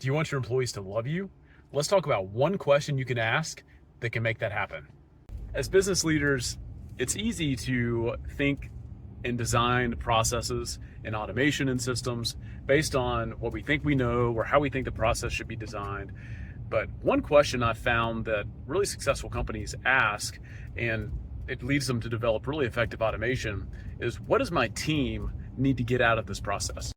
Do you want your employees to love you? Let's talk about one question you can ask that can make that happen. As business leaders, it's easy to think and design processes and automation and systems based on what we think we know or how we think the process should be designed. But one question I've found that really successful companies ask, and it leads them to develop really effective automation, is what does my team need to get out of this process?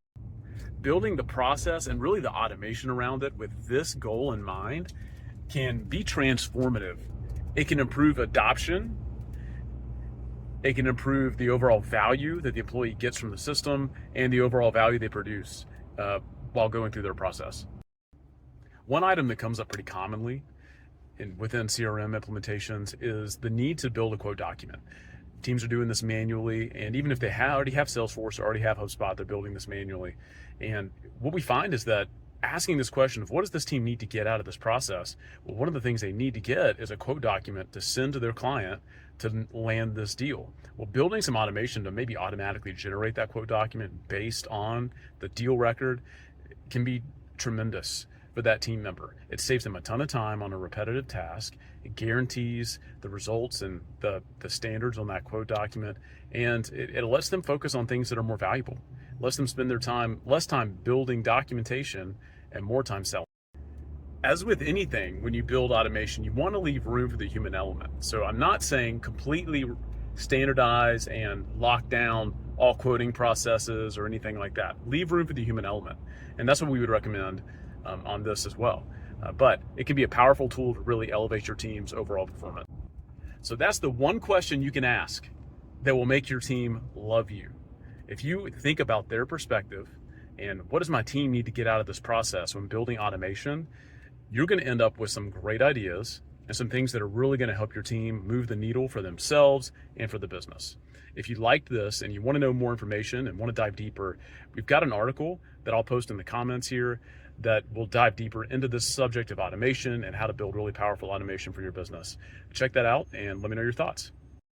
Building the process and really the automation around it with this goal in mind can be transformative. It can improve adoption. It can improve the overall value that the employee gets from the system and the overall value they produce while going through their process. One item that comes up pretty commonly within CRM implementations is the need to build a quote document. Teams are doing this manually, and even if they already have Salesforce or already have HubSpot, they're building this manually. And what we find is that asking this question of what does this team need to get out of this process? Well, one of the things they need to get is a quote document to send to their client to land this deal. Well, building some automation to maybe automatically generate that quote document based on the deal record can be tremendous for that team member. It saves them a ton of time on a repetitive task. It guarantees the results and the standards on that quote document, and it lets them focus on things that are more valuable. It lets them spend their time, less time building documentation and more time selling. As with anything, when you build automation, you want to leave room for the human element. So I'm not saying completely standardize and lock down all quoting processes or anything like that. Leave room for the human element. And that's what we would recommend on this as well. But it can be a powerful tool to really elevate your team's overall performance. So that's the one question you can ask that will make your team love you. If you think about their perspective and what does my team need to get out of this process when building automation, you're going to end up with some great ideas and some things that are really going to help your team move the needle for themselves and for the business. If you liked this and you want to know more information and want to dive deeper, we've got an article that I'll post in the comments here that will dive deeper into this subject of automation and how to build really powerful automation for your business. Check that out and let me know your thoughts.